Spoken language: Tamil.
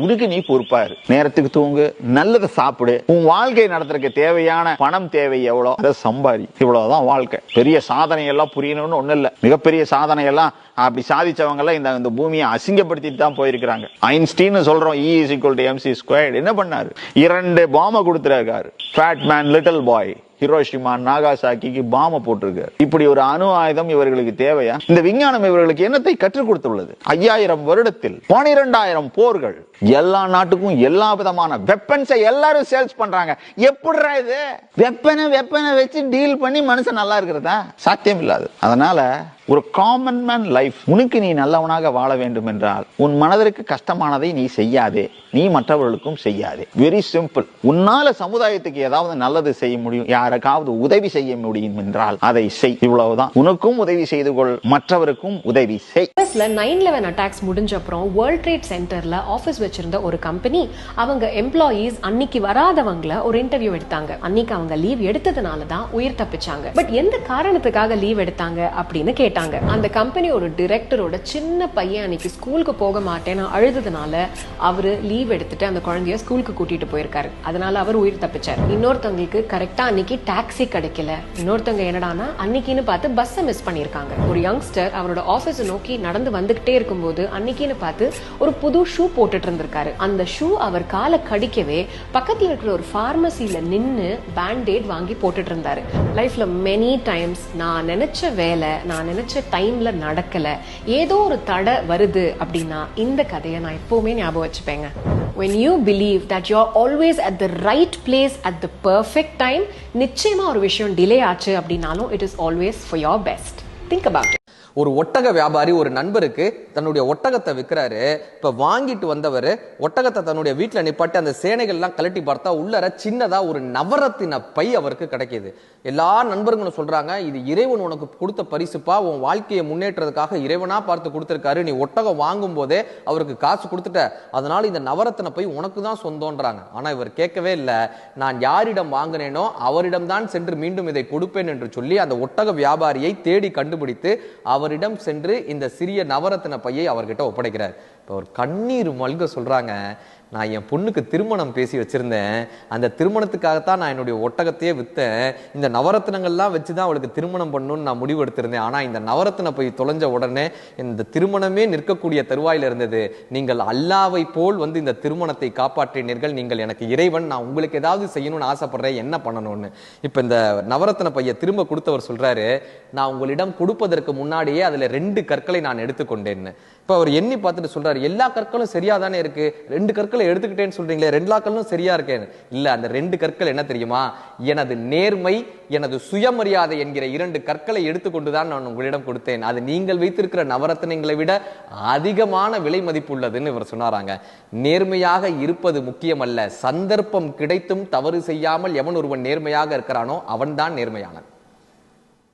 உனக்கு நீ பொறுப்பாரு. நேரத்துக்கு தூங்கு, நல்லதை சாப்பிடு, உன் வாழ்க்கை நடத்துறதுக்கு தேவையான பணம் தேவை எவ்வளோ அதை சம்பாதி. இவ்வளவுதான் வாழ்க்கை. பெரிய சாதனை எல்லாம் புரியணும்னு ஒண்ணு இல்ல. மிகப்பெரிய சாதனை எல்லாம் அப்படி சாதிச்சவங்க எல்லாம் இந்த பூமியை அசிங்கப்படுத்திட்டு தான் போயிருக்கிறாங்க. ஐன்ஸ்டீன் சொல்றோம் E = mc². என்ன பண்ணாரு? 2 பாம்பை கொடுத்துருக்காரு. Fat Man, Little Boy. Hiroshima, நாகாசாக்கிக்கு பாம போட்டிருக்காரு. இப்படி ஒரு அணு ஆயுதம் இவர்களுக்கு தேவையா? இந்த விஞ்ஞானம் இவர்களுக்கு என்னத்தை கற்றுக் கொடுத்துள்ளது? 5000 வருடத்தில் 12000 போர்கள். எல்லா நாட்டுக்கும் எல்லா விதமான வெப்பன்ஸை எல்லாரும் சேல்ஸ் பண்றாங்க. எப்படிடா இது? வெப்பனை வச்சு டீல் பண்ணி மனுஷன் நல்லா இருக்கிறதா? சாத்தியம் இல்லாது. அதனால ஒரு காமன் மேன் லைஃப், உனக்கு நீ நல்லவனாக வாழ வேண்டும் என்றால் உன் மனதிற்கு கஷ்டமானதை நீ செய்யாதே, நீ மற்றவர்களுக்கும் செய்யாதே. Very simple. உன்னால சமுதாயத்துக்கு ஏதாவது நல்லது செய்ய முடியும், யாருக்காவது உதவி செய்ய முடியும் என்றால் அதை செய். இவ்வளவுதான். உனக்கும் உதவி செய்து கொள், மற்றவருக்கும் உதவி செய். 9/11 அட்டாக்ஸ் முடிஞ்ச அப்புறம் வேர்ல்ட் ட்ரேட் சென்டர்ல ஆபீஸ் வச்சிருந்த ஒரு கம்பெனி அவங்க எம்ப்ளாயீஸ் அன்னைக்கு வராதவங்கள ஒரு இன்டர்வியூ எடுத்தாங்க. அன்னைக்கு அவங்க லீவ் எடுத்ததுனால தான் உயிர் தப்பிச்சாங்க. பட் எந்த காரணத்துக்காக லீவ் எடுத்தாங்க அப்படின்னு கேட்டாங்க. அந்த கம்பெனியோட டைரக்டரோட சின்ன பையன் அன்னைக்கு ஸ்கூலுக்கு போக மாட்டேன்னு அழுததுனால அவரு லீவ் எடுத்துட்டு அந்த குழந்தைய ஸ்கூலுக்கு கூட்டிட்டு போயிருக்காரு. அதனால அவர் உயிர் தப்பிச்சார். இன்னொருத்தவங்களுக்கு கரெக்டா அன்னைக்கு டாக்ஸி கிடைக்கல. இன்னொருத்தவங்க என்னடானா அன்னைக்குன்னு பார்த்து பஸ்ஸை மிஸ் பண்ணிருக்காங்க. ஒரு யங்ஸ்டர் அவரோட ஆபீஸ் நோக்கி நடந்து வந்துகிட்டே இருக்கும்போது அன்னைக்குன்னு பார்த்து ஒரு புது ஷூ போட்டுட்டு இருந்திருக்காரு. அந்த ஷூ அவர் காலை கடிக்கவே பக்கத்துல இருக்கிற ஒரு பார்மசியில நின்னு பேண்டேட் வாங்கி போட்டுட்டு இருந்தாரு. லைஃப்ல மெனி டைம்ஸ் நான் நினைச்ச வேலை நான் நினைச்ச டைம்ல நடக்கல, ஏதோ ஒரு தடை வருது அப்படின்னா இந்த கதையை நான் எப்பவுமே ஞாபகம் வச்சுப்பேங்க. When you believe that you're always at the right place at the perfect time, நிச்சயமா ஒரு விஷயம் டிலே ஆச்சு அப்படின்னாலும் it is always for your best. Think about it. ஒரு ஒட்டக வியாபாரி ஒரு நண்பருக்கு தன்னுடைய ஒட்டகத்தை விற்கிறாரு. இப்ப வாங்கிட்டு வந்தவர் ஒட்டகத்தை தன்னுடைய வீட்டுல நிப்பாட்டி அந்த சேனைகள்லாம் கலட்டி பார்த்தா உள்ளர சின்னதா ஒரு நவரத்தின பை அவருக்கு கிடைக்கிது. எல்லா நண்பர்களும் சொல்றாங்க, இது இறைவன் உனக்கு கொடுத்த பரிசுப்பா, உன் வாழ்க்கையை முன்னேற்றதுக்காக இறைவனா பார்த்து கொடுத்திருக்காரு. நீ ஒட்டகம் வாங்கும் போதே அவருக்கு காசு கொடுத்துட்ட, அதனால இந்த நவரத்தின பை உனக்கு தான் சொந்தம்ன்றாங்க. ஆனா இவர் கேட்கவே இல்லை. நான் யாரிடம் வாங்கினேனோ அவரிடம் தான் சென்று மீண்டும் இதை கொடுப்பேன் என்று சொல்லி அந்த ஒட்டக வியாபாரியை தேடி கண்டுபிடித்து அவரிடம் சென்று இந்த சிறிய நவரத்தின பையை அவர்கிட்ட ஒப்படைக்கிறார். இப்போ ஒரு கண்ணீர் மல்க சொல்றாங்க, நான் என் பொண்ணுக்கு திருமணம் பேசி வச்சிருந்தேன், அந்த திருமணத்துக்காகத்தான் நான் என்னுடைய ஒட்டகத்தையே விற்றேன். இந்த நவரத்தினங்கள்லாம் வச்சுதான் அவளுக்கு திருமணம் பண்ணணும்னு நான் முடிவு எடுத்திருந்தேன். ஆனா இந்த நவரத்தின போய் தொலைஞ்ச உடனே இந்த திருமணமே நிற்கக்கூடிய தருவாயில இருந்தது. நீங்கள் அல்லாவை போல் வந்து இந்த திருமணத்தை காப்பாற்றினீர்கள், நீங்கள் எனக்கு இறைவன், நான் உங்களுக்கு ஏதாவது செய்யணும்னு ஆசைப்படுறேன், என்ன பண்ணணும்னு. இப்ப இந்த நவரத்தின பைய திரும்ப கொடுத்தவர் சொல்றாரு, நான் உங்களிடம் கொடுப்பதற்கு முன்னாடியே அதுல 2 கற்களை நான் எடுத்துக்கொண்டேன்னு. இப்ப அவர் எண்ணி பார்த்துட்டு சொல்றாரு, எல்லா கற்களும் சரியா தானே இருக்கு, 2 கற்களை எடுத்துக்கிட்டேன்னு சொல்றீங்களே, 2 கற்களும் சரியா இருக்கேன். இல்ல, அந்த 2 கற்கள் என்ன தெரியுமா? எனது நேர்மை, எனது சுயமரியாதை என்கிற 2 கற்களை எடுத்துக்கொண்டுதான் நான் உங்களிடம் கொடுத்தேன். அது நீங்கள் வைத்திருக்கிற நவரத்தினங்களை விட அதிகமான விலை மதிப்பு உள்ளதுன்னு இவர் சொன்னாராங்க. நேர்மையாக இருப்பது முக்கியமல்ல, சந்தர்ப்பம் கிடைத்தும் தவறு செய்யாமல் எவன் ஒருவன் நேர்மையாக இருக்கிறானோ அவன்தான் நேர்மையானவன்.